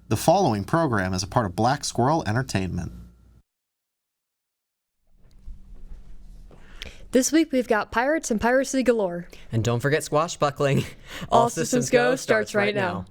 The following program is a part of Black Squirrel Entertainment. This week we've got pirates and piracy galore. And don't forget swashbuckling. All Systems Go starts right now.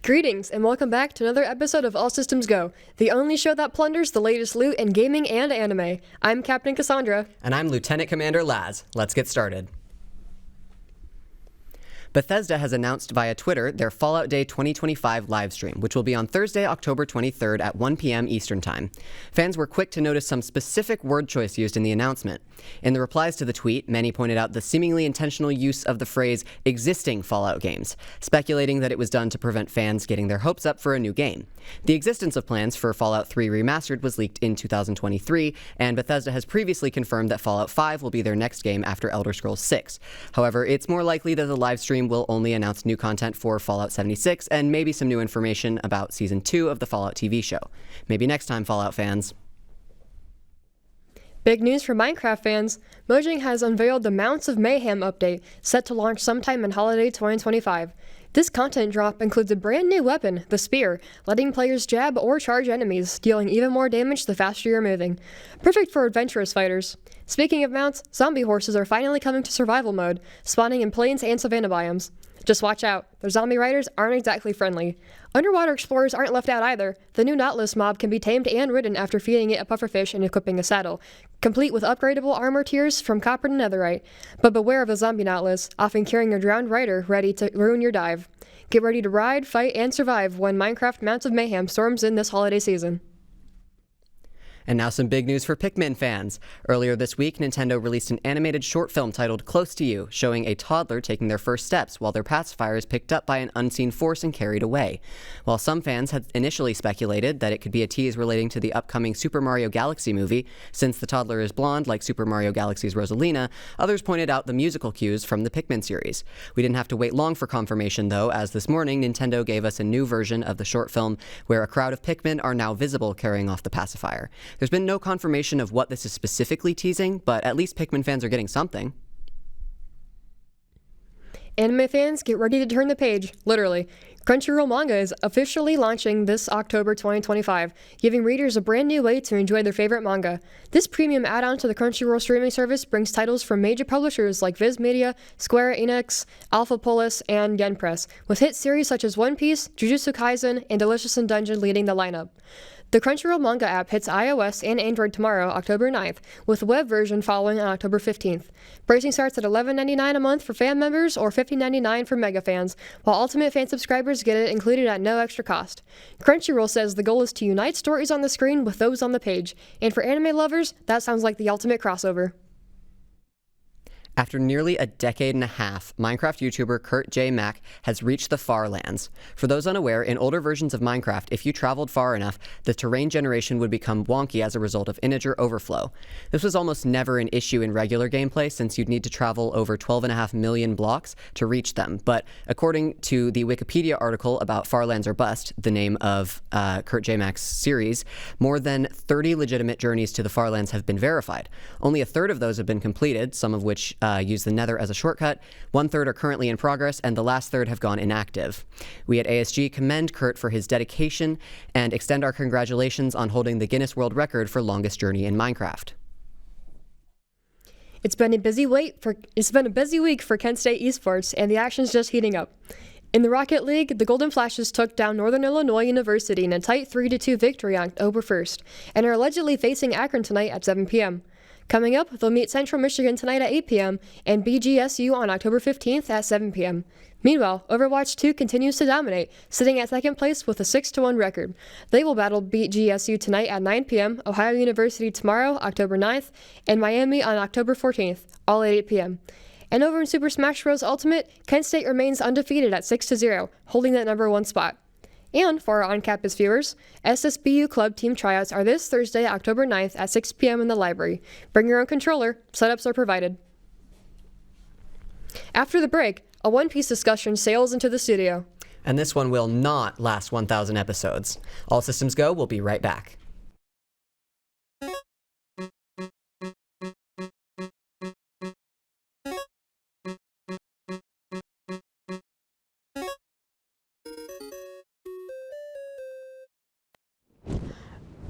Greetings, and welcome back to another episode of All Systems Go, the only show that plunders the latest loot in gaming and anime. I'm Captain Cassandra. And I'm Lieutenant Commander Laz. Let's get started. Bethesda has announced via Twitter their Fallout Day 2025 livestream, which will be on Thursday, October 23rd at 1 p.m. Eastern Time. Fans were quick to notice some specific word choice used in the announcement. In the replies to the tweet, many pointed out the seemingly intentional use of the phrase existing Fallout games, speculating that it was done to prevent fans getting their hopes up for a new game. The existence of plans for Fallout 3 Remastered was leaked in 2023, and Bethesda has previously confirmed that Fallout 5 will be their next game after Elder Scrolls 6. However, it's more likely that the livestream will only announce new content for Fallout 76 and maybe some new information about Season 2 of the Fallout TV show. Maybe next time, Fallout fans. Big news for Minecraft fans. Mojang has unveiled the Mounts of Mayhem update, set to launch sometime in holiday 2025. This content drop includes a brand new weapon, the Spear, letting players jab or charge enemies, dealing even more damage the faster you're moving. Perfect for adventurous fighters. Speaking of mounts, zombie horses are finally coming to survival mode, spawning in plains and savanna biomes. Just watch out, the zombie riders aren't exactly friendly. Underwater explorers aren't left out either. The new Nautilus mob can be tamed and ridden after feeding it a pufferfish and equipping a saddle, complete with upgradable armor tiers from copper to netherite. But beware of the zombie Nautilus, often carrying a drowned rider ready to ruin your dive. Get ready to ride, fight, and survive when Minecraft Mounts of Mayhem storms in this holiday season. And now some big news for Pikmin fans. Earlier this week, Nintendo released an animated short film titled Close to You, showing a toddler taking their first steps while their pacifier is picked up by an unseen force and carried away. While some fans had initially speculated that it could be a tease relating to the upcoming Super Mario Galaxy movie, since the toddler is blonde like Super Mario Galaxy's Rosalina, others pointed out the musical cues from the Pikmin series. We didn't have to wait long for confirmation, though, as this morning Nintendo gave us a new version of the short film where a crowd of Pikmin are now visible carrying off the pacifier. There's been no confirmation of what this is specifically teasing, but at least Pikmin fans are getting something. Anime fans, get ready to turn the page, literally. Crunchyroll manga is officially launching this October 2025, giving readers a brand new way to enjoy their favorite manga. This premium add-on to the Crunchyroll streaming service brings titles from major publishers like Viz Media, Square Enix, Alpha Polis, and Yen Press, with hit series such as One Piece, Jujutsu Kaisen, and Delicious in Dungeon leading the lineup. The Crunchyroll manga app hits iOS and Android tomorrow, October 9th, with the web version following on October 15th. Pricing starts at $11.99 a month for fan members or $15.99 for mega fans, while Ultimate fan subscribers get it included at no extra cost. Crunchyroll says the goal is to unite stories on the screen with those on the page, and for anime lovers, that sounds like the ultimate crossover. After nearly a decade and a half, Minecraft YouTuber Kurt J. Mack has reached the far lands. For those unaware, in older versions of Minecraft, if you traveled far enough, the terrain generation would become wonky as a result of integer overflow. This was almost never an issue in regular gameplay, since you'd need to travel over 12.5 million blocks to reach them. But according to the Wikipedia article about Farlands or Bust, the name of Kurt J. Mack's series, more than 30 legitimate journeys to the Farlands have been verified. Only a third of those have been completed, some of which use the Nether as a shortcut. 1/3 are currently in progress, and the last third have gone inactive. We at ASG commend Kurt for his dedication and extend our congratulations on holding the Guinness World Record for longest journey in Minecraft. It's been a busy week for Kent State esports, and the action's just heating up. In the Rocket League, the Golden Flashes took down Northern Illinois University in a tight 3-2 victory on October 1st, and are allegedly facing Akron tonight at 7 p.m. Coming up, they'll meet Central Michigan tonight at 8 p.m. and BGSU on October 15th at 7 p.m. Meanwhile, Overwatch 2 continues to dominate, sitting at second place with a 6-1 record. They will battle BGSU tonight at 9 p.m., Ohio University tomorrow, October 9th, and Miami on October 14th, all at 8 p.m. And over in Super Smash Bros. Ultimate, Kent State remains undefeated at 6-0, holding that number 1 spot. And for our on-campus viewers, SSBU Club team tryouts are this Thursday, October 9th at 6 p.m. in the library. Bring your own controller. Setups are provided. After the break, a One Piece discussion sails into the studio. And this one will not last 1,000 episodes. All systems go. We'll be right back.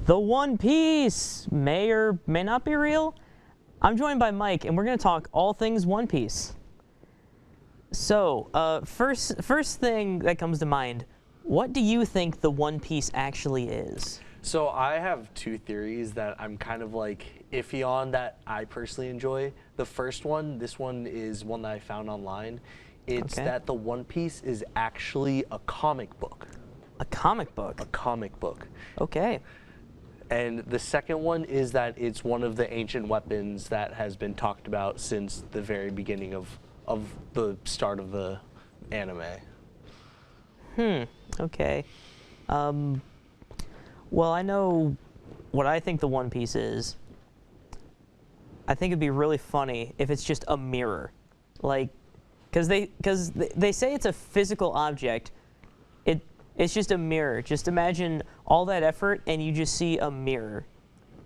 The One Piece may or may not be real. I'm joined by Mike, and we're going to talk all things One Piece. So, first thing that comes to mind, what do you think the One Piece actually is? So I have two theories that I'm kind of like iffy on that I personally enjoy. The first one, this one is one that I found online. It's that the One Piece is actually a comic book. A comic book? A comic book. Okay. And the second one is that it's one of the ancient weapons that has been talked about since the very beginning of the start of the anime. Okay. Well, I know what I think the One Piece is. I think it'd be really funny if it's just a mirror. Like, because they say it's a physical object. It's just a mirror. Just imagine all that effort and you just see a mirror.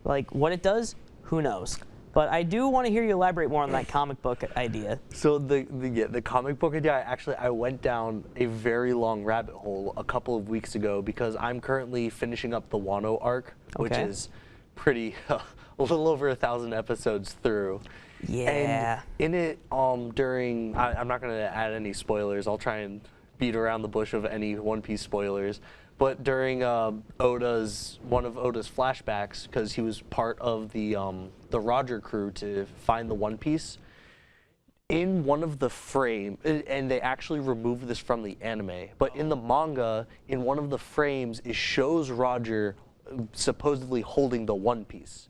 Like, what it does, who knows? But I do want to hear you elaborate more on that comic book idea. So the comic book idea, I went down a very long rabbit hole a couple of weeks ago because I'm currently finishing up the Wano arc, which is pretty, a little over 1,000 episodes through. Yeah. And in it, I'm not going to add any spoilers. I'll try and beat around the bush of any One Piece spoilers. But during one of Oda's flashbacks, because he was part of the Roger crew to find the One Piece, in one of the frame, and they actually removed this from the anime, but in the manga, in one of the frames, it shows Roger supposedly holding the One Piece.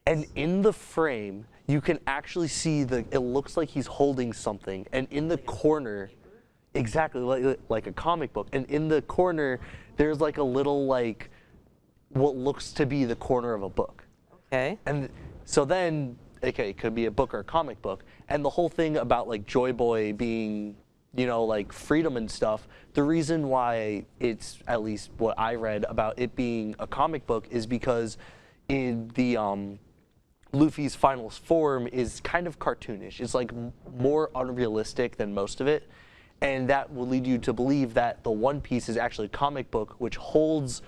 And in the frame, you can actually see it looks like he's holding something, and in the corner, exactly like a comic book, and in the corner there's like a little what looks to be the corner of a book. Okay. And so then it could be a book or a comic book, and the whole thing about like Joy Boy being like freedom and stuff, the reason why it's, at least what I read about it being a comic book, is because in the Luffy's final form is kind of cartoonish. It's like more unrealistic than most of it. And that will lead you to believe that the One Piece is actually a comic book which holds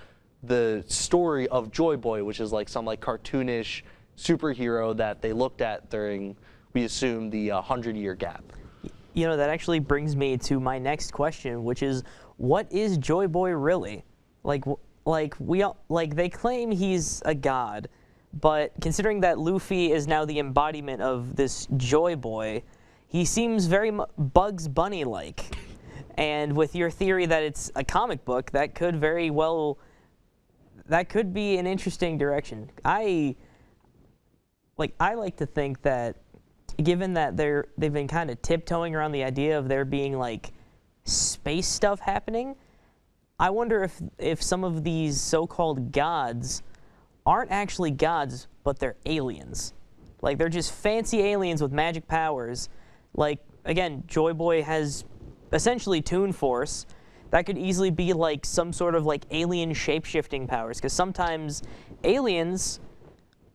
the story of Joy Boy, which is like some cartoonish superhero that they looked at during, we assume, the 100-year gap. You know, that actually brings me to my next question, which is, what is Joy Boy really? They claim he's a god, but considering that Luffy is now the embodiment of this Joy Boy, he seems very Bugs Bunny-like. And with your theory that it's a comic book, that could be an interesting direction. I like to think that, given that they've been kind of tiptoeing around the idea of there being space stuff happening, I wonder if some of these so-called gods aren't actually gods, but they're aliens. Like, they're just fancy aliens with magic powers. Like, again, Joy Boy has essentially Toon Force. That could easily be some sort of alien shape-shifting powers, because sometimes aliens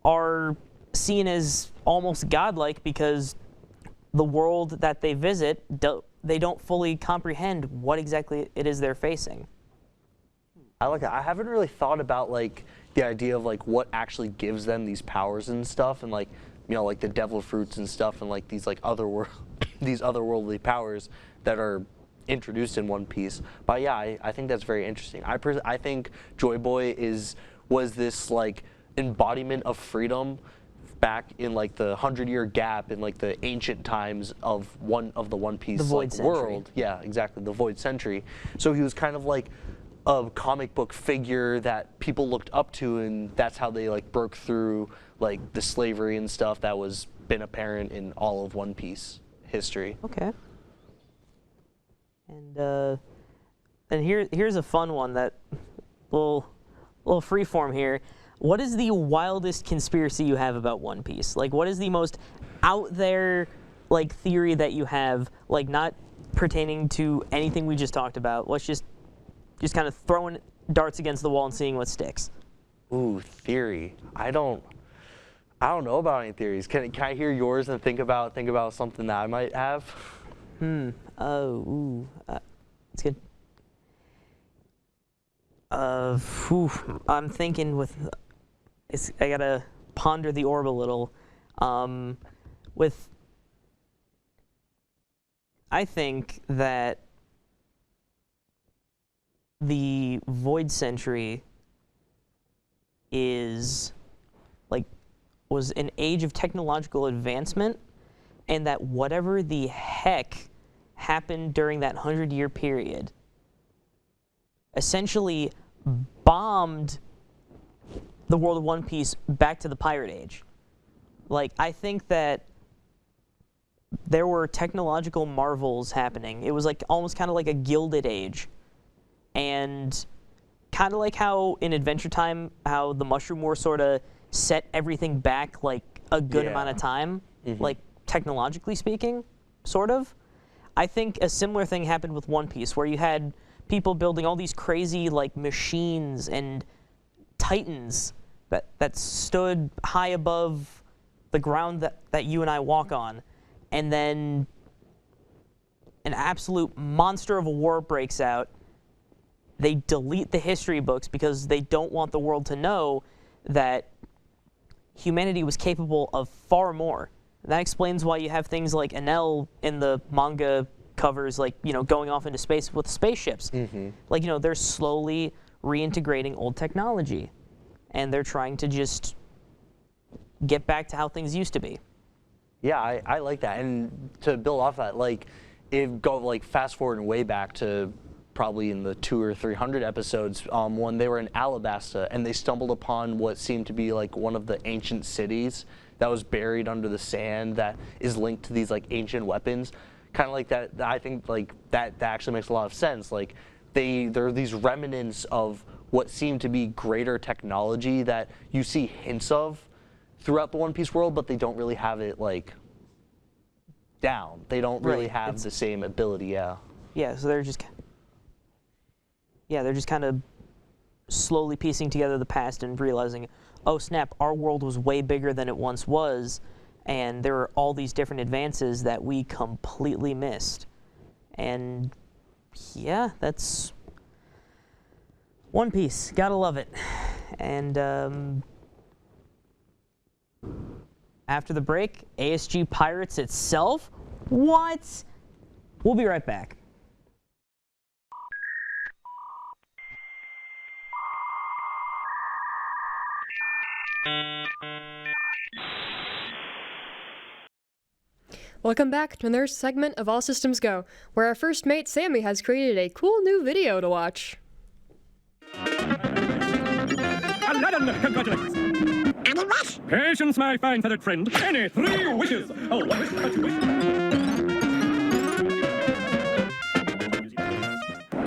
are seen as almost godlike because the world that they visit, they don't fully comprehend what exactly it is they're facing. I like that. I haven't really thought about the idea of what actually gives them these powers and stuff, and the devil fruits and stuff, and these these otherworldly powers that are introduced in One Piece. But yeah, I think that's very interesting. I think Joy Boy was this embodiment of freedom back in the 100-year gap in the ancient times of the One Piece world. Yeah, exactly, the Void Century. So he was kind of a comic book figure that people looked up to, and that's how they broke through the slavery and stuff that was been apparent in all of One Piece history. Okay. And And here's a fun one that little freeform here. What is the wildest conspiracy you have about One Piece? Like, what is the most out there like theory that you have, like not pertaining to anything we just talked about? Let's just kind of throwing darts against the wall and seeing what sticks. Ooh, theory. I don't know about any theories. Can I hear yours and think about something that I might have? It's good. I'm thinking I gotta ponder the orb a little. I think that the Void Century was an age of technological advancement, and that whatever the heck happened during that 100-year period essentially bombed the world of One Piece back to the Pirate Age. Like, I think that there were technological marvels happening. It was like almost kind of like a Gilded Age. And kind of like how in Adventure Time, how the Mushroom War sort of set everything back like a good amount of time, like technologically speaking, sort of. I think a similar thing happened with One Piece, where you had people building all these crazy like machines and titans that stood high above the ground that you and I walk on, and then an absolute monster of a war breaks out. They delete the history books because they don't want the world to know that humanity was capable of far more. That explains why you have things like Enel in the manga covers, like, you know, going off into space with spaceships. Like, you know, they're slowly reintegrating old technology, and they're trying to just get back to how things used to be. Yeah, I like that. And to build off that, like, fast forward way back to probably in the 200 or 300 episodes, when they were in Alabasta and they stumbled upon what seemed to be like one of the ancient cities that was buried under the sand that is linked to these like ancient weapons. Kind of like that, I think like that actually makes a lot of sense. Like there are these remnants of what seem to be greater technology that you see hints of throughout the One Piece world, but they don't really have it like down. They don't really have the same ability. Yeah, so they're just kind of slowly piecing together the past and realizing, oh snap, our world was way bigger than it once was, and there are all these different advances that we completely missed. And yeah, that's One Piece. Gotta love it. And after the break, ASG Pirates itself? What? We'll be right back. Welcome back to another segment of All Systems Go, where our first mate Sammy has created a cool new video to watch. Aladdin, congratulations. And in what? Patience, my fine feathered friend. Any 3 wishes. Oh, what wish that you wish?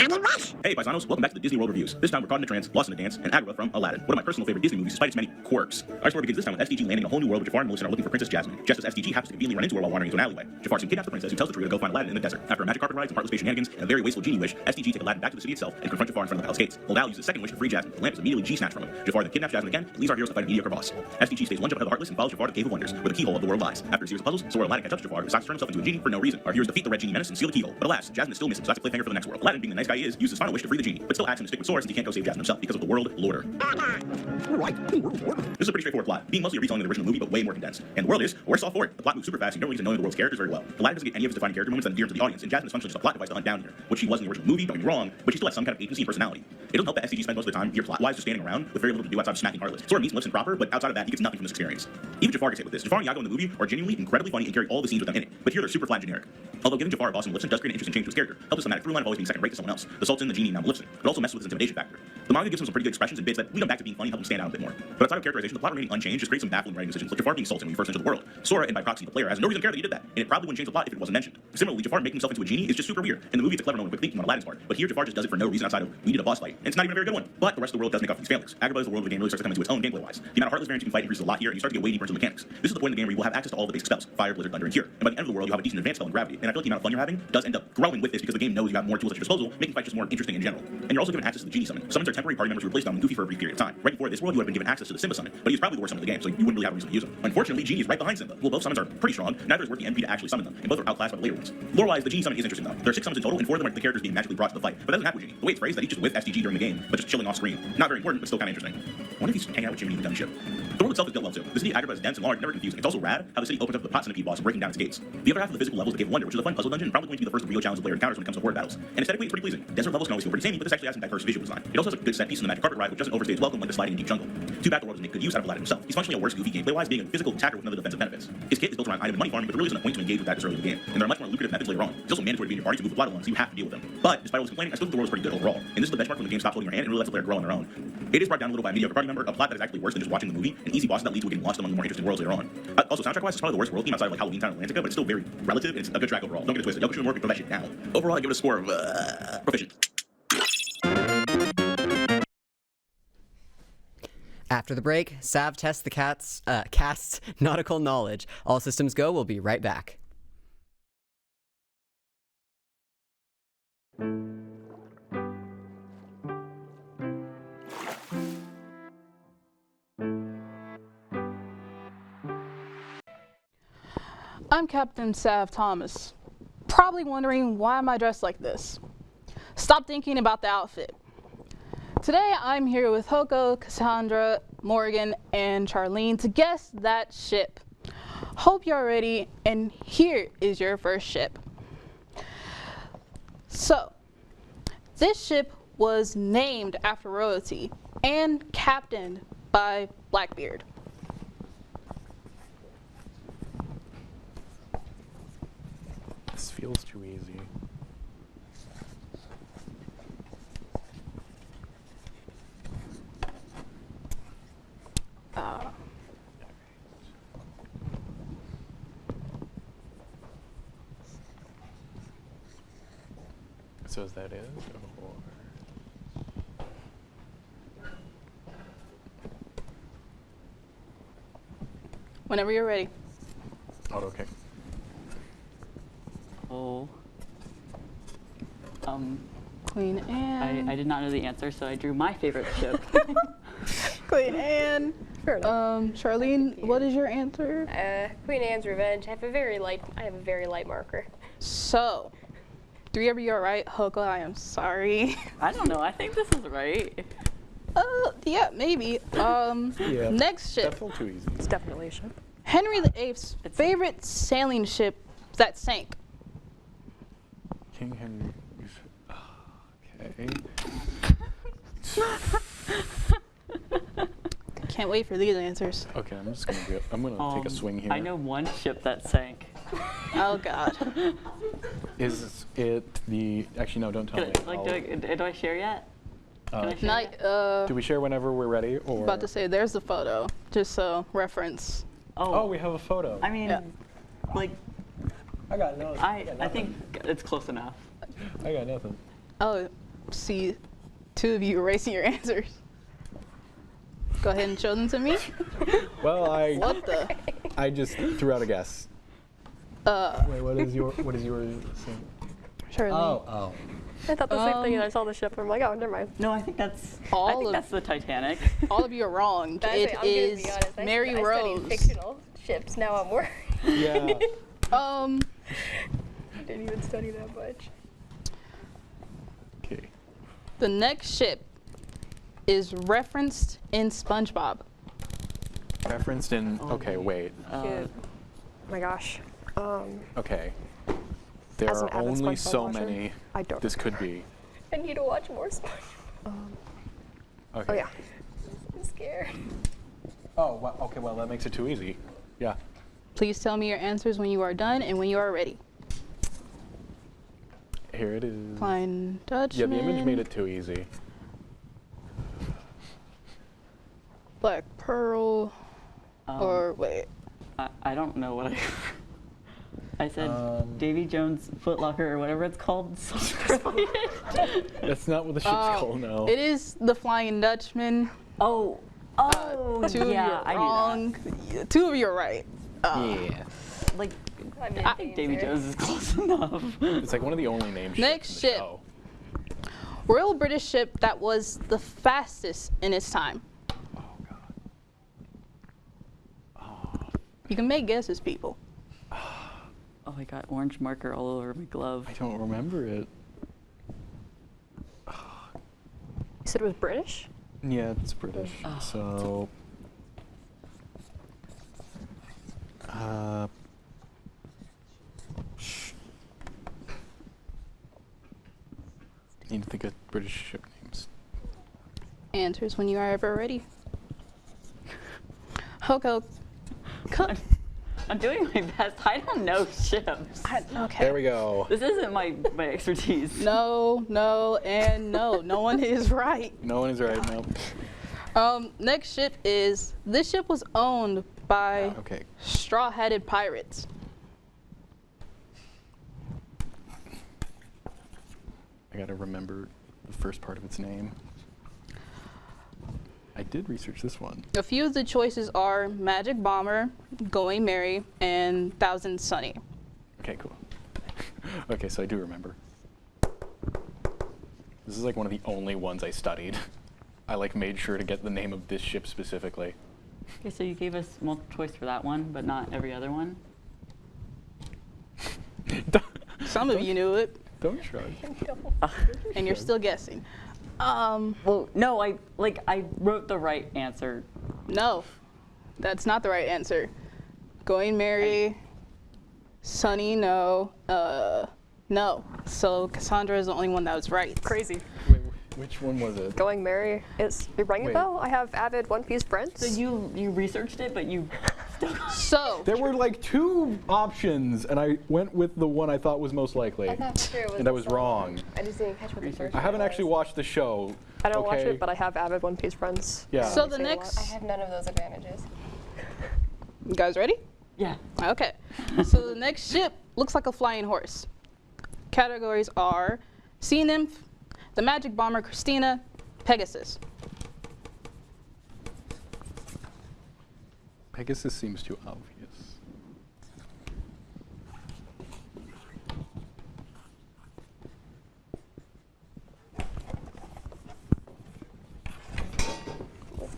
And in what? Hey, paisanos, welcome back to the Disney World Reviews. This time we're caught in a trance, lost in a dance, and Agra from Aladdin, one of my personal favorite Disney movies despite its many quirks. Our story begins this time with SDG landing in a whole new world where Jafar and Millicent are looking for Princess Jasmine, just as SDG happens to conveniently run into her while wandering into an alleyway. Jafar soon kidnaps the princess, who tells the trio to go find Aladdin in the desert. After a magic carpet ride, some heartless patient shenanigans, and a very wasteful genie wish, SDG take Aladdin back to the city itself and confront Jafar in front of the palace gates. Old Al uses a second wish to free Jasmine. The lamp is immediately G-snatched from him. Jafar then kidnaps Jasmine again and leaves our heroes to fight a mediocre boss. SDG stays one jump ahead of the heartless and follows Jafar to the Cave of Wonders, where the keyhole of the world lies. After a series of puzzles, Sora Aladdin catch up to Jafar, who decides to turn himself into a genie for no reason. Our heroes defeat the red genie menace and steal the keyhole. But alas, Jasmine is still missing, so that's a cliffhanger for the next world. Aladdin, being the nice guy he is, uses his final wish to free the genie, but still asks him to stick with Sora since he can't go save Jasmine himself because of the world lorder. Right. This is a pretty straightforward plot, being mostly a retelling of the original movie, but way more condensed. And the world is, worse off for it. The plot moves super fast, and you don't really get to know the world's characters very well. Aladdin doesn't get any of his defining character moments that endear him to the audience, and Jasmine is functionally just a plot device to hunt down here, which she was in the original movie, don't get me wrong, but she still has some kind of agency and personality. It doesn't help that SDG spends most of the time here plot-wise just standing around with very little to do outside of smacking heartless. Sora meets Millicent proper, but outside of that, he gets nothing from this experience. Even Jafar gets hit with this. Jafar and Iago in the movie are genuinely incredibly funny and carry all the scenes with them in it, but here they're super flat and generic. Although giving Jafar a boss and Millicent does create an interesting change to his character, helps his thematic through line of always being second rate to someone else. The Sultan, the genie, and now Millicent, but also messes with his intimidation factor. The manga gives him some pretty good expressions and bits that lead him back to being funny and help him stand out a bit more. But outside of characterization, the plot remaining unchanged just creates some baffling writing decisions, like Jafar being salted when he first entered the world. Sora, and by proxy the player, has no reason to care that he did that, and it probably wouldn't change the plot if it wasn't mentioned. Similarly, Jafar making himself into a genie is just super weird. In the movie, it's a clever moment with quick thinking on Aladdin's part, but here Jafar just does it for no reason outside of we need a boss fight, and it's not even a very good one. But the rest of the world does make up for these failures. Agrabah is the world where the game really starts to come into its own gameplay-wise. The amount of heartless variants you can fight increases a lot here, and you start to get way deeper into the mechanics. This is the point in the game where you will have access to all the basic spells: Fire, Blizzard, Thunder, and Cure. And by the end of the world, you have a decent advanced spell in Gravity. And I feel like the amount of fun you're having does end up growing with this because the game knows you have more tools at your disposal, making fights just more interesting in general. And you're also given access to the Genie Summon. Summons are temporary party members who replace Dumb and Goofy for a brief period of time. Right before this world, you would have been given access to the Simba Summon, but he's probably the worst summon of the game, so you wouldn't really have a reason to use him. Unfortunately, Genie is right behind Simba. While both summons are pretty strong, neither is worth the MP to actually summon them, and both are outclassed by the later ones. Lore-wise, the Genie Summon is interesting though. There are 6 summons in total, and 4 of them are the characters being magically brought to the fight. But that doesn't happen with Genie. The way it's phrased, that each is with STG during the game, but just chilling off screen. Not very important, but still kind of interesting. One of these hang out with Jimmy and gun ship. The world itself is built well too. The city of Agrabah is dense and large, never confusing. It's also rad how the city opens up with the pot centipede boss and breaking down its gates. The other half of the physical level is the Cave of Wonder, which is a fun puzzle dungeon, and probably going to be the first real challenge the player encounters when it comes to horde battles. And aesthetically, it's pretty pleasing. Desert levels can always feel pretty samey, but this actually has some diverse visual design. It also has a good set piece in the Magic Carpet Ride, which doesn't overstay its welcome like the sliding in Deep Jungle. Too bad the world doesn't make good use out of Aladdin himself. He's functionally a worse Goofy gameplay-wise, being a physical attacker with none of the defensive benefits. His kit is built around item and money farming, but there really isn't a point to engage with that this early in the game, and there are much more lucrative methods later on. It's also mandatory to be in your party to move the plot along, so you have to deal with them. But despite all this complaining, I still think the world is pretty good overall. And this is the benchmark when the game stops holding your hand and really lets the player grow on their own. It is brought down a little by a mediocre party member, a plot that is actually worse than just watching the movie, and easy bosses that lead to getting lost among the more interesting worlds later on. Also, soundtrack-wise, it's probably the worst world theme outside of like Halloween Town and Atlantica, but it's still very relative, and it's a good track overall. Don't get it twisted. Yokosuka Morgan, throw that shit down. Overall, I give it a score of proficient. After the break, Sav tests the cast's nautical knowledge. All systems go. We'll be right back. I'm Captain Sav Thomas. Probably wondering why am I dressed like this? Stop thinking about the outfit. Today I'm here with Hoko, Cassandra, Morgan, and Charlene to guess that ship. Hope you're ready, and here is your first ship. So, this ship was named after royalty and captained by Blackbeard. This feels too easy. So is that it? Or... Whenever you're ready. Oh, okay. Oh. Queen Anne. I did not know the answer, so I drew my favorite ship. Queen Anne. Fair enough. Charlene, what is your answer? Queen Anne's Revenge. I have a very light marker. So, 3 of you are right. Hoko, I am sorry. I don't know. I think this is right. Yeah, maybe. Yeah, Next ship. that felt too easy. It's definitely a ship. Henry VIII's favorite sailing ship that sank. King Henry. Okay. Can't wait for these answers. Okay, I'm just gonna go. I'm gonna take a swing here. I know one ship that sank. Oh God. Is it the? Actually, no. Don't tell me. Do I share yet? Can I share Night. yet? Do we share whenever we're ready, or? About to say, there's the photo, just so reference. Oh, we have a photo. I mean, Yeah. like, I got no. I think it's close enough. I got nothing. Oh, see, 2 of you erasing your answers. Go ahead and show them to me. Well, What the? I just threw out a guess. Wait, what is yours? Saying? Charlene. Oh. I thought the same thing, and I saw the ship, and I'm like, oh, never mind. No, I think that's. All I think of- that's the Titanic. All of you are wrong. I'm It gonna is be honest. Mary I Rose. studied fictional ships. Now I'm worried. Yeah. I didn't even study that much. Okay. The next ship is referenced in SpongeBob. Referenced in. Okay, wait. Oh my gosh. Okay. There As an are avid only SpongeBob so watcher, many. I don't. This could be. I need to watch more SpongeBob. Okay. Oh yeah. I'm scared. Oh, well, okay. Well, that makes it too easy. Yeah. Please tell me your answers when you are done and when you are ready. Here it is. Fine Dutchman. Yeah, the image made it too easy. Black Pearl. Or wait. I don't know what I said Davy Jones Footlocker or whatever it's called. That's not what the ship's called, no. It is the Flying Dutchman. Oh, Two of you yeah, are I wrong. knew Two of you are right. Yeah. that. Like, I think Davy Jones is close enough. It's like one of the only names Next in the ship. show. Royal British ship that was the fastest in its time. Oh, God. You can make guesses, people. Oh, I got orange marker all over my glove. I don't remember it. You said it was British? Yeah, it's British. So. Need to think of British ship names. Answers when you are ever ready. Hoko. I'm doing my best. I don't know ships. Okay. There we go. This isn't my expertise. No, no, and no. No one is right. No one is right, no. Next ship is, this ship was owned by Okay. straw-hatted pirates. I gotta remember the first part of its name. I did research this one. A few of the choices are Magic Bomber, Going Merry, and Thousand Sunny. Okay, cool. Okay, so I do remember. This is like one of the only ones I studied. I like made sure to get the name of this ship specifically. Okay, so you gave us multiple choice for that one, but not every other one. Some of you knew it, Don't shrug. and you're still guessing. Well, no, I wrote the right answer. No, that's not the right answer. Going Merry, Sunny, no, no. So Cassandra is the only one that was right. Crazy. Wait, which one was it? Going Merry. You rang a Wait. bell? I have avid One Piece friends. So you researched it, but you still got So, There were like two options, and I went with the one I thought was most likely. And I was wrong. I just didn't catch what the first I haven't actually watched the show. I don't watch okay? it, but I have avid One Piece friends. Yeah. so the Say a lot. next, I have none of those advantages. you guys ready? Yeah. Okay. So the next ship looks like a flying horse. Categories are Sea Nymph, the Magic Bomber Christina, Pegasus. Pegasus seems too obvious.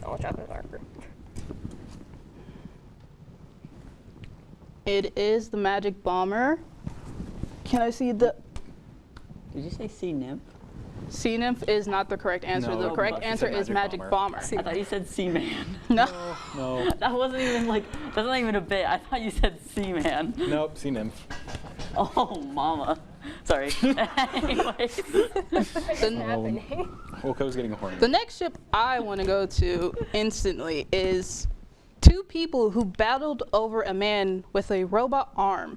I'll drop the marker. It is the Magic Bomber. Can I see the... Did you say sea nymph? Sea Nymph is not the correct answer. No, the but correct she answer said is Magic Magic Bomber. I thought you said seaman. No. No. That wasn't even like, that's not even a bit. I thought you said seaman. Nope, Sea Nymph. Oh, mama. Sorry. Anyways. Hoko's getting horny. The next ship I want to go to instantly is two people who battled over a man with a robot arm.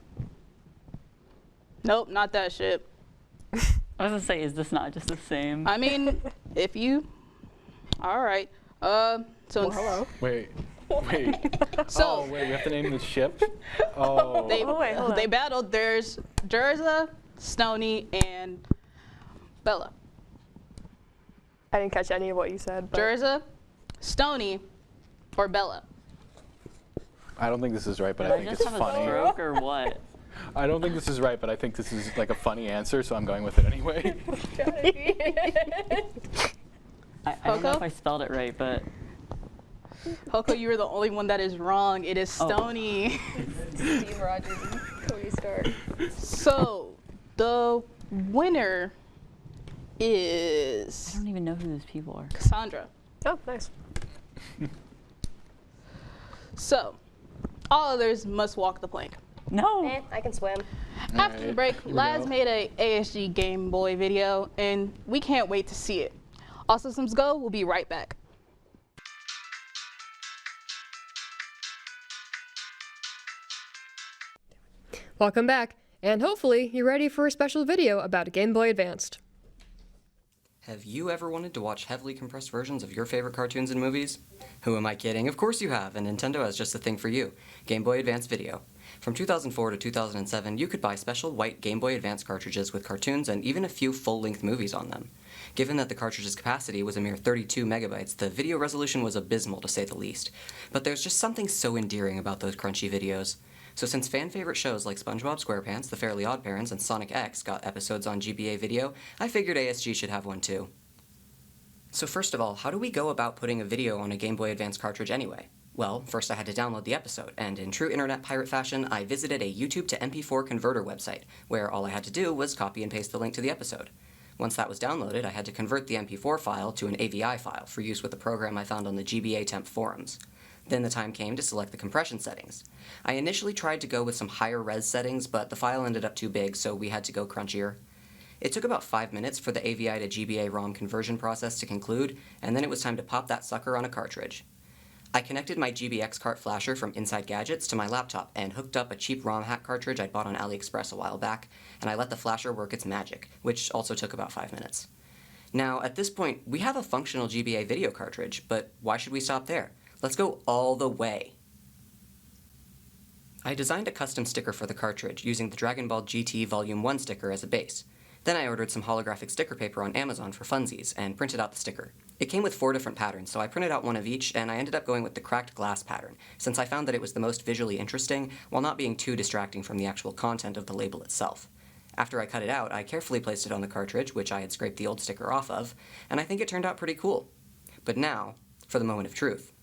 Nope, not that ship. I was gonna say, is this not just the same? I mean, if you... All right. So Hello. Wait. So Oh, wait, we have to name the ship? Oh. they battled. There's Jerza, Stoney, and Bella. I didn't catch any of what you said. But Jerza, Stoney, or Bella. I don't think this is right, but Did I think just it's have funny. a stroke or what? I don't think this is right, but I think this is like a funny answer, so I'm going with it anyway. I don't know Hoko? if I spelled it right, but Hoko, you were the only one that is wrong. It is Oh. Stoney. Steve Rogers and Cody Stark. So the winner I is don't even know who those people are. Cassandra. oh, nice. So all others must walk the plank. No. I can swim. After the Alright, break, here we Laz go. made a ASG Game Boy video, and we can't wait to see it. All systems go. We'll be right back. Welcome back, and hopefully you're ready for a special video about Game Boy Advanced. Have you ever wanted to watch heavily compressed versions of your favorite cartoons and movies? Who am I kidding? Of course you have, and Nintendo has just the thing for you, Game Boy Advance Video. From 2004 to 2007, you could buy special white Game Boy Advance cartridges with cartoons and even a few full-length movies on them. Given that the cartridge's capacity was a mere 32 megabytes, the video resolution was abysmal to say the least. But there's just something so endearing about those crunchy videos. So since fan-favorite shows like SpongeBob SquarePants, The Fairly OddParents, and Sonic X got episodes on GBA video, I figured ASG should have one too. So first of all, how do we go about putting a video on a Game Boy Advance cartridge anyway? Well, first I had to download the episode, and in true internet pirate fashion, I visited a YouTube to MP4 converter website, where all I had to do was copy and paste the link to the episode. Once that was downloaded, I had to convert the MP4 file to an AVI file for use with a program I found on the GBA temp forums. Then the time came to select the compression settings. I initially tried to go with some higher res settings, but the file ended up too big, so we had to go crunchier. It took about 5 minutes for the AVI to GBA ROM conversion process to conclude, and then it was time to pop that sucker on a cartridge. I connected my GBX cart flasher from Inside Gadgets to my laptop and hooked up a cheap ROM hack cartridge I'd bought on AliExpress a while back, and I let the flasher work its magic, which also took about 5 minutes. Now, at this point, we have a functional GBA video cartridge, but why should we stop there? Let's go all the way. I designed a custom sticker for the cartridge using the Dragon Ball GT Volume 1 sticker as a base. Then I ordered some holographic sticker paper on Amazon for funsies and printed out the sticker. It came with 4 different patterns, so I printed out one of each, and I ended up going with the cracked glass pattern, since I found that it was the most visually interesting while not being too distracting from the actual content of the label itself. After I cut it out, I carefully placed it on the cartridge, which I had scraped the old sticker off of, and I think it turned out pretty cool. But now, for the moment of truth.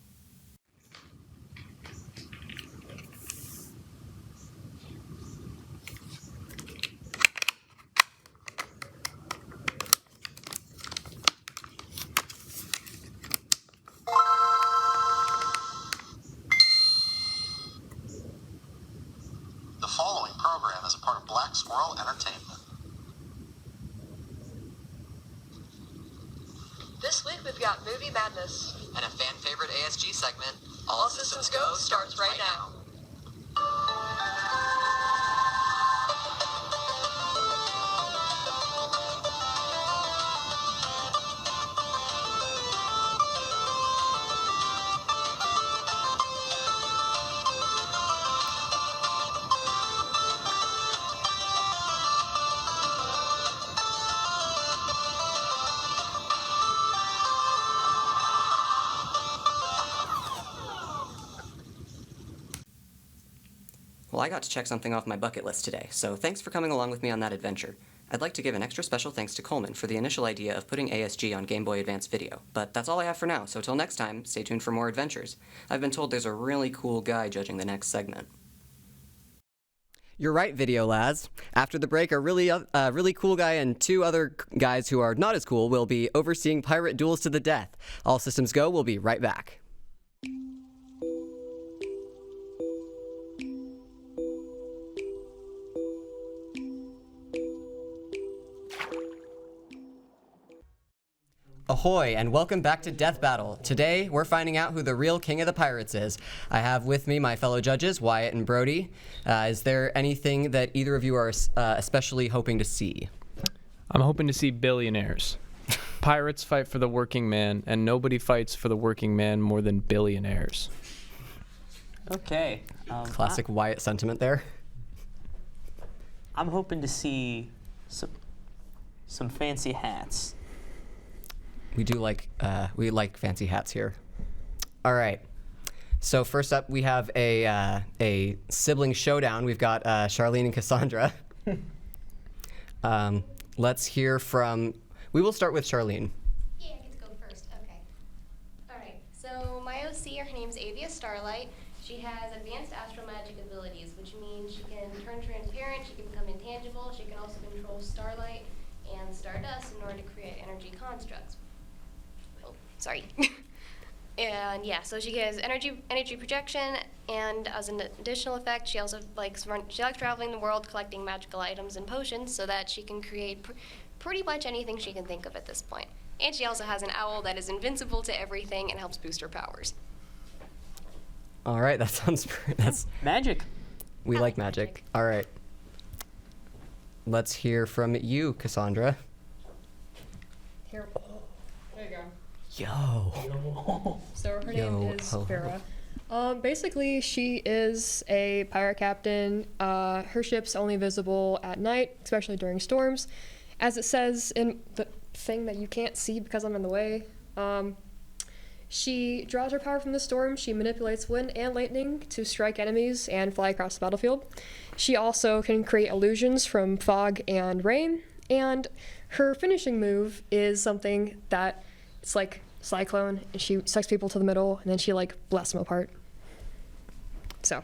The following program is a part of Black Squirrel Entertainment. This week we've got Movie Madness. And a fan-favorite ASG segment, All Systems Go starts right now. Well, I got to check something off my bucket list today, so thanks for coming along with me on that adventure. I'd like to give an extra special thanks to Coleman for the initial idea of putting ASG on Game Boy Advance Video, but that's all I have for now, so till next time, stay tuned for more adventures. I've been told there's a really cool guy judging the next segment. You're right, Video Lads. After the break, a really cool guy and 2 other guys who are not as cool will be overseeing pirate duels to the death. All Systems Go, we'll be right back. Ahoy, and welcome back to Death Battle. Today, we're finding out who the real king of the pirates is. I have with me my fellow judges, Wyatt and Brody. Is there anything that either of you are especially hoping to see? I'm hoping to see billionaires. Pirates fight for the working man, and nobody fights for the working man more than billionaires. Okay. Classic Wyatt sentiment there. I'm hoping to see some fancy hats. We do like fancy hats here. All right. So first up, we have a sibling showdown. We've got Charlene and Cassandra. Let's hear from. We will start with Charlene. Yeah, I get to go first. Okay. All right. So my OC, her name's Avia Starlight. She has advanced astral magic abilities, which means she can turn transparent. She can become intangible. She can also control starlight and stardust in order to create energy constructs. Sorry. And yeah, so she has energy projection, and as an additional effect, she also likes traveling the world collecting magical items and potions so that she can create pretty much anything she can think of at this point. And she also has an owl that is invincible to everything and helps boost her powers. All right, that sounds that's magic. We like magic. All right. Let's hear from you, Cassandra. Here. There you go. Yo. So her Yo, name is ho, ho. Vera. Basically, she is a pirate captain. Her ship's only visible at night, especially during storms. As it says in the thing that you can't see because I'm in the way, she draws her power from the storm. She manipulates wind and lightning to strike enemies and fly across the battlefield. She also can create illusions from fog and rain. And her finishing move is something that it's like Cyclone, and she sucks people to the middle, and then she like blasts them apart. So.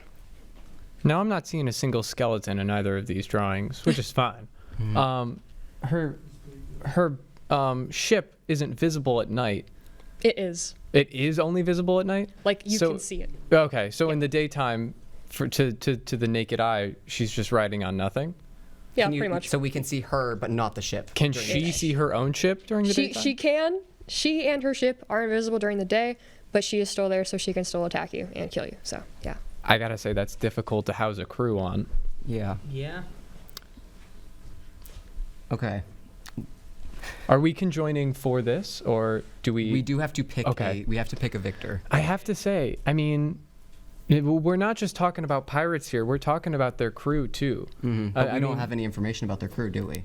Now I'm not seeing a single skeleton in either of these drawings, which is fine. Her ship isn't visible at night. It is. It is only visible at night? Like, you can see it. Okay, so in the daytime, to the naked eye, she's just riding on nothing? Yeah, pretty much. So we can see her, but not the ship. Can she see her own ship during the daytime? She can. She and her ship are invisible during the day, but she is still there, so she can still attack you and kill you. So, yeah. I gotta say, that's difficult to house a crew on. Yeah. Yeah. Okay. Are we conjoining for this, or do we? We do have to pick we have to pick a victor. I have to say, I mean, we're not just talking about pirates here. We're talking about their crew too. But we don't have any information about their crew, do we?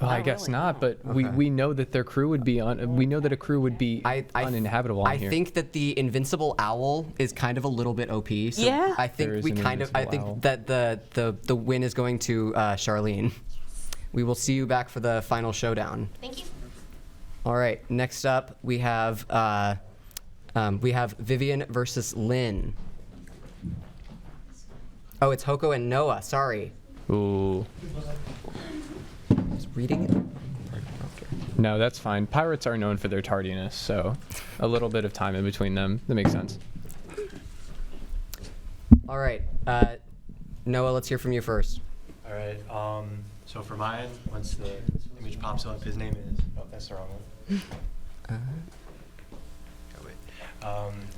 Well, I guess not, but we know that their crew would be we know that a crew would be uninhabitable I here. think that the invincible owl is kind of a little bit OP. So Yeah. I think There is we an kind of invincible owl. that the win is going to Charlene. We will see you back for the final showdown. Thank you. All right, next up we have Vivian versus Lynn. Oh, it's Hoko and Noah. Sorry. Ooh. Just reading it. No, that's fine. Pirates are known for their tardiness, so a little bit of time in between them, that makes sense. All right, Noah, let's hear from you first. All right. So for mine, once the image pops up, his name is. Oh, that's the wrong one.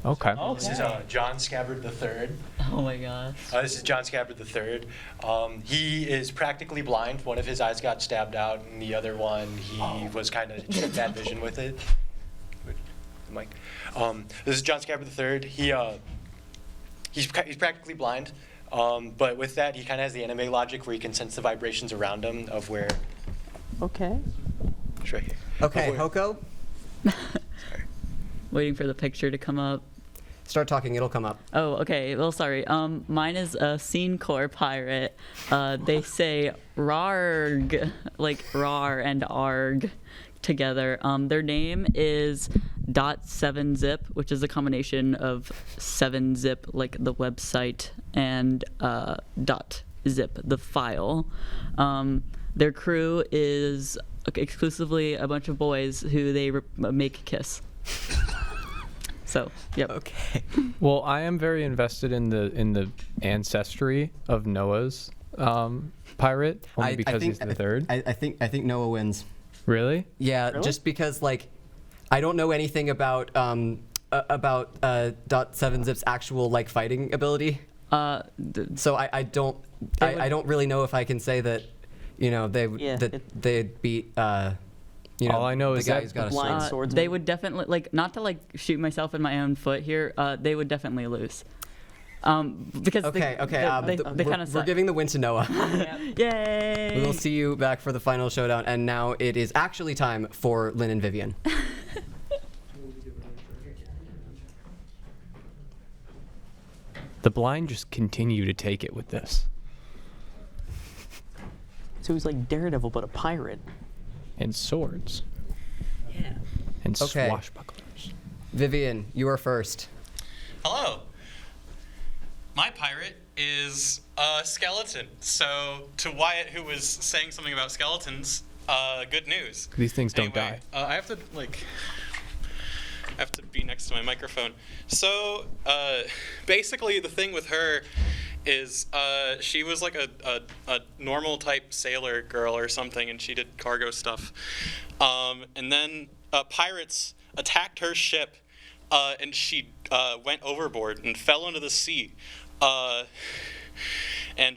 Okay. This is John Scabbard III. Oh my gosh. This is John Scabbard III. He is practically blind. One of his eyes got stabbed out, and the other one, he was kind of bad vision with it. Mike. This is John Scabbard III. He's practically blind. But with that, he kind of has the anime logic where he can sense the vibrations around him of where. Okay. It's right here. Okay, Hoko. Waiting for the picture to come up. Start talking, it'll come up. Oh, okay. Well, sorry. Mine is a scene core pirate. They say "rarg" like "rar" and "arg" together. Their name is .7zip, which is a combination of 7zip, like the website, and .zip, the file. Their crew is exclusively a bunch of boys who they make kiss. So, yep. Okay. Well, I am very invested in the ancestry of Noah's pirate, only because he's the third. I think Noah wins. Really? Yeah, Really? just because like I don't know anything about .7zip's actual like fighting ability. So I don't really know if I can say that they'd beat all I know the is guy that who's got a blind sword. swordsman. They would definitely, like, not to like shoot myself in my own foot here. They would definitely lose. Because they kind of we're giving the win to Noah. Yay! We will see you back for the final showdown, and now it is actually time for Lynn and Vivian. The blind just continue to take it with this. So he's like Daredevil, but a pirate. And swords. Yeah. And Okay. swashbucklers. Vivian, you are first. Hello. My pirate is a skeleton. So to Wyatt, who was saying something about skeletons, good news. These things don't Anyway, I have to be next to my microphone. So basically, the thing with her is she was like a normal type sailor girl or something, and she did cargo stuff. And then pirates attacked her ship, and she went overboard and fell into the sea, and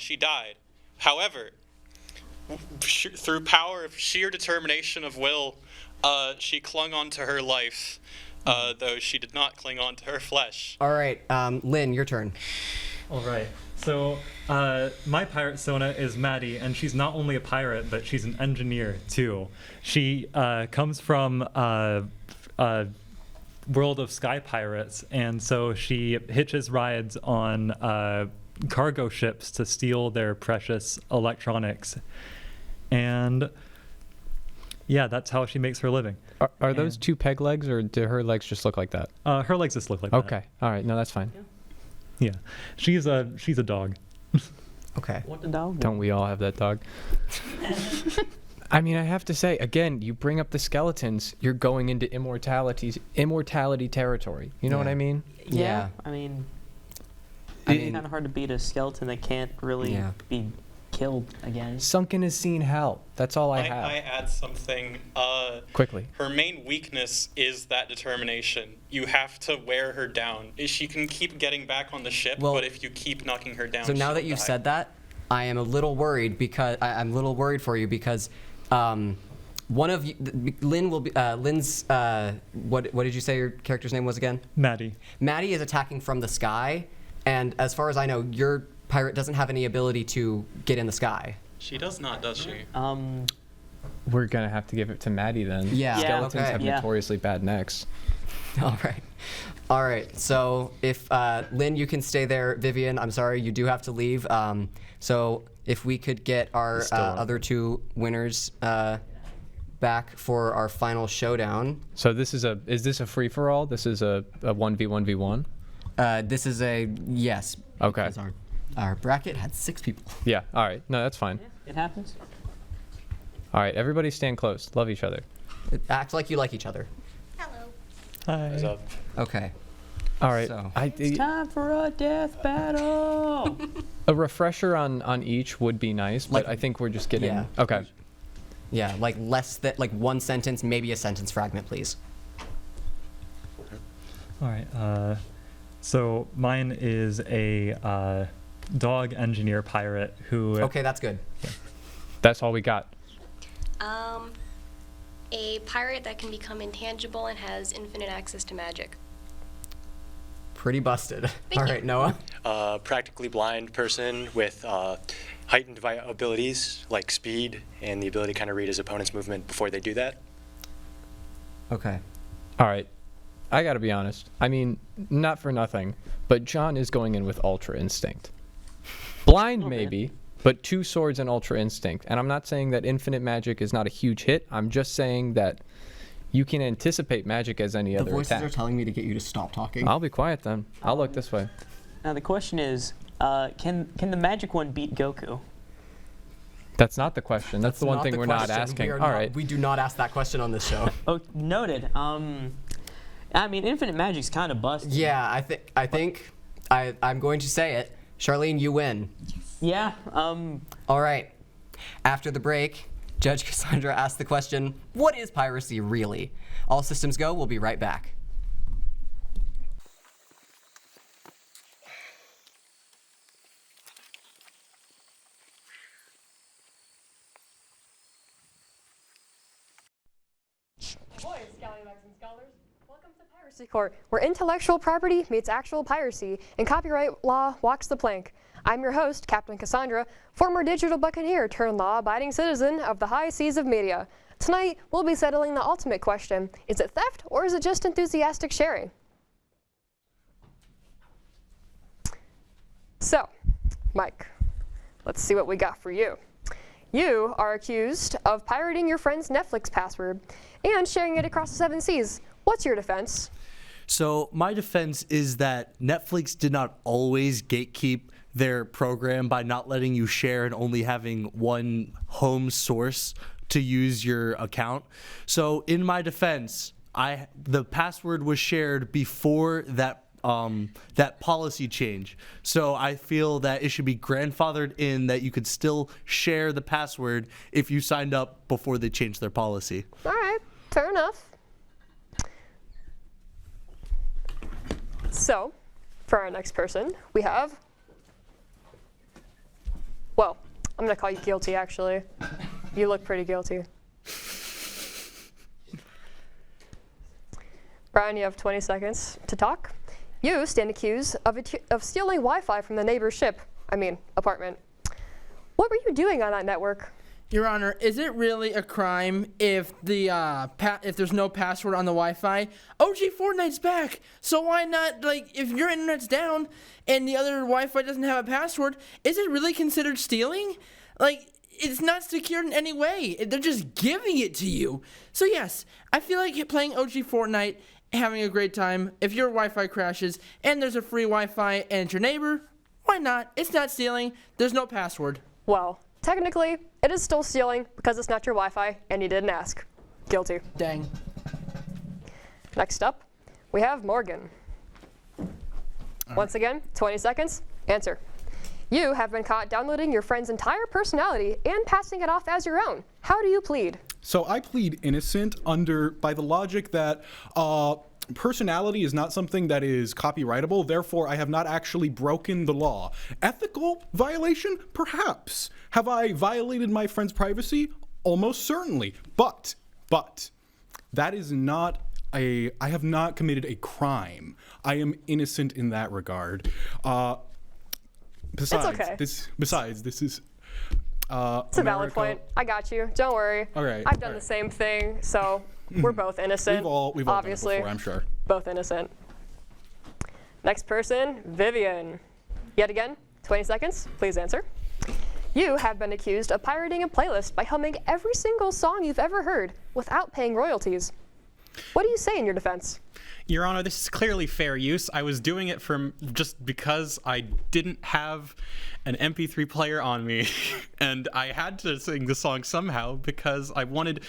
she died. However, through power of sheer determination of will, She clung on to her life, though she did not cling on to her flesh. All right, Lynn, your turn. All right. So my Pirate-sona is Maddie, and she's not only a pirate, but she's an engineer too. She comes from a world of sky pirates, and so she hitches rides on cargo ships to steal their precious electronics. And yeah, that's how she makes her living. Are those two peg legs, or do her legs just look like that? Her legs just look like that. Okay. All right. No, that's fine. Yeah, she's a dog. Okay. What the dog? Don't we all have that dog? I mean, I have to say, again, you bring up the skeletons, you're going into immortality territory. You know what I mean? Yeah. I mean, it's kind of hard to beat a skeleton that can't really be killed again. Sunken has seen hell. That's all I have. I add something. Quickly. Her main weakness is that determination. You have to wear her down. She can keep getting back on the ship, but if you keep knocking her down, So now that she'll you've die. said that, I am a little worried because I'm a little worried for you because one of you, Lynn will be Lynn's. What did you say your character's name was again? Maddie. Maddie is attacking from the sky, and as far as I know, your pirate doesn't have any ability to get in the sky. She does not, does she? We're gonna have to give it to Maddie then. Yeah. Skeletons Okay. have notoriously bad necks. All right. So if Lynn, you can stay there. Vivian, I'm sorry, you do have to leave. So if we could get our other two winners back for our final showdown. So is this a free for all? This is a 1v1v1. This is a yes. Okay. Our bracket had 6 people. Yeah. All right. No, that's fine. It happens. All right. Everybody stand close. Love each other. Act like you like each other. Hi. What's up? Okay. All right. So. It's time for a death battle. A refresher on each would be nice, but I think we're just getting. Yeah. Okay. Yeah, like like one sentence, maybe a sentence fragment, please. All right. So mine is a dog engineer pirate who. Okay, that's good. Yeah. That's all we got. A pirate that can become intangible and has infinite access to magic. Pretty busted. All right, Noah. Practically blind person with heightened abilities like speed and the ability to kind of read his opponent's movement before they do that. Okay. All right. I got to be honest. I mean, not for nothing, but John is going in with Ultra Instinct. Blind, maybe, but 2 swords and Ultra Instinct. And I'm not saying that infinite magic is not a huge hit. I'm just saying that you can anticipate magic as any other The voices attack. are telling me to get you to stop talking. I'll be quiet then. I'll look this way. Now the question is, can the magic one beat Goku? That's not the question. That's the one not thing the we're question. not asking. We are All not- right. We do not ask that question on this show. Oh, noted. I mean, infinite magic's kind of busted. Yeah, I think I'm going to say it. Charlene, you win. Yeah. All right. After the break, Judge Cassandra asked the question, what is piracy really? All systems go. We'll be right back. Boys, scallywags and scholars, welcome to Piracy Court, where intellectual property meets actual piracy and copyright law walks the plank. I'm your host, Captain Cassandra, former digital buccaneer turned law-abiding citizen of the high seas of media. Tonight, we'll be settling the ultimate question. Is it theft or is it just enthusiastic sharing? So, Mike, let's see what we got for you. You are accused of pirating your friend's Netflix password and sharing it across the 7 seas. What's your defense? So my defense is that Netflix did not always gatekeep their program by not letting you share and only having one home source to use your account. So in my defense, the password was shared before that policy change. So I feel that it should be grandfathered in that you could still share the password if you signed up before they changed their policy. All right, fair enough. So, for our next person, we have, well, I'm going to call you guilty, actually. You look pretty guilty. Brian, you have 20 seconds to talk. You stand accused of stealing Wi-Fi from the neighbor's apartment. What were you doing on that network? Your Honor, is it really a crime if the if there's no password on the Wi-Fi? OG Fortnite's back, so why not, if your internet's down and the other Wi-Fi doesn't have a password, is it really considered stealing? It's not secured in any way. They're just giving it to you. So yes, I feel like playing OG Fortnite, having a great time. If your Wi-Fi crashes and there's a free Wi-Fi and it's your neighbor, why not? It's not stealing. There's no password. Well, technically, it is still stealing because it's not your Wi-Fi and you didn't ask. Guilty. Dang. Next up, we have Morgan. Once again, 20 seconds. Answer. You have been caught downloading your friend's entire personality and passing it off as your own. How do you plead? So I plead innocent by the logic that personality is not something that is copyrightable, therefore I have not actually broken the law. Ethical violation? Perhaps. Have I violated my friend's privacy? Almost certainly. But, that is not I have not committed a crime. I am innocent in that regard. Besides, it's okay. This is it's a valid point. I got you. Don't worry. All right. I've done the same thing, so we're both innocent. We've all obviously done it before, I'm sure. Both innocent. Next person, Vivian. Yet again, 20 seconds. Please answer. You have been accused of pirating a playlist by humming every single song you've ever heard without paying royalties. What do you say in your defense? Your Honor, this is clearly fair use. I was doing it just because I didn't have an MP3 player on me, and I had to sing the song somehow because I wanted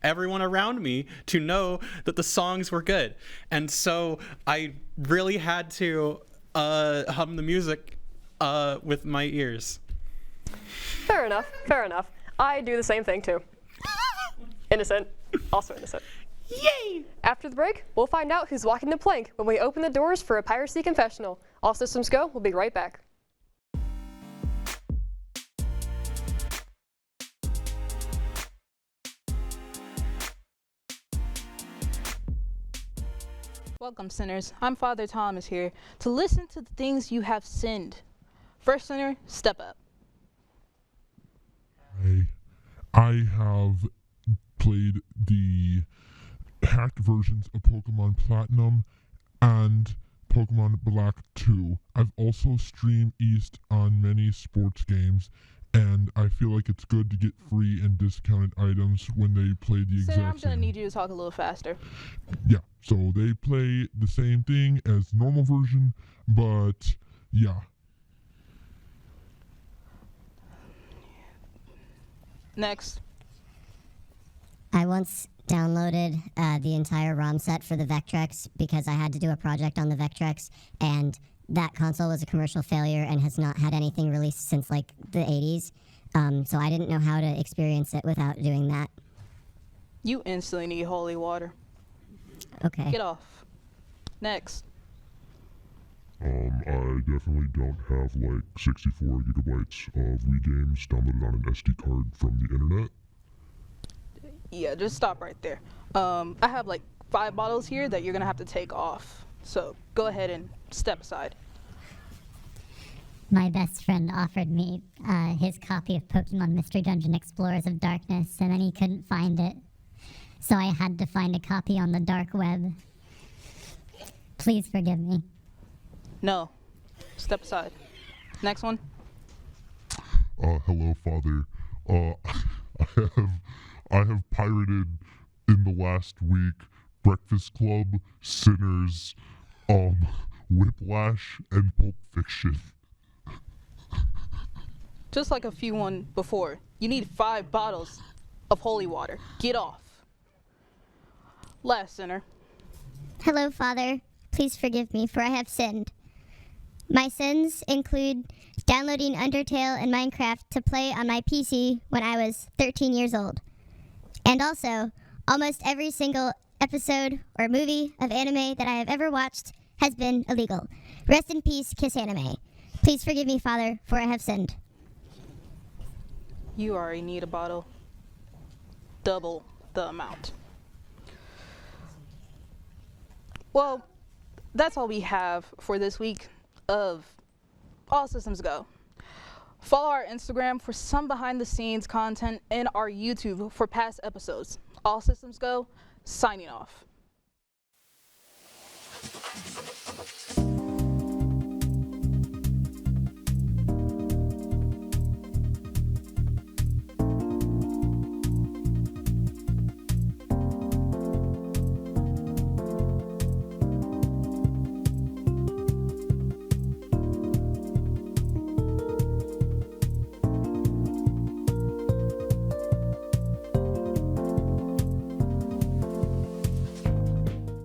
everyone around me to know that the songs were good. And so I really had to hum the music with my ears. Fair enough. Fair enough. I do the same thing too. Innocent. Also innocent. Yay! After the break, we'll find out who's walking the plank when we open the doors for a Piracy Confessional. All systems go. We'll be right back. Welcome, sinners. I'm Father Thomas here to listen to the things you have sinned. First sinner, step up. I have played the hacked versions of Pokemon Platinum and Pokemon Black 2. I've also streamed East on many sports games, and I feel like it's good to get free and discounted items when they play the exact Sinner, I'm same. gonna need you to talk a little faster. Yeah, so they play the same thing as the normal version, but yeah. Next. I once downloaded the entire ROM set for the Vectrex because I had to do a project on the Vectrex, and that console was a commercial failure and has not had anything released since the 80s. So I didn't know how to experience it without doing that. You instantly need holy water. Okay. Get off. Next. I definitely don't have 64 gigabytes of Wii games downloaded on an SD card from the internet. Yeah, just stop right there. I have 5 bottles here that you're gonna have to take off. So go ahead and step aside. My best friend offered me his copy of Pokemon Mystery Dungeon Explorers of Darkness, and then he couldn't find it. So I had to find a copy on the dark web. Please forgive me. No. Step aside. Next one. Hello, Father. I have pirated in the last week Breakfast Club, Sinners, Whiplash, and Pulp Fiction. Just like a few one before. You need 5 bottles of holy water. Get off. Last sinner. Hello, Father. Please forgive me, for I have sinned. My sins include downloading Undertale and Minecraft to play on my PC when I was 13 years old. And also, almost every single episode or movie of anime that I have ever watched has been illegal. Rest in peace, Kiss Anime. Please forgive me, Father, for I have sinned. You already need a bottle. Double the amount. Well, that's all we have for this week of All Systems Go. Follow our Instagram for some behind-the-scenes content and our YouTube for past episodes. All Systems Go, signing off.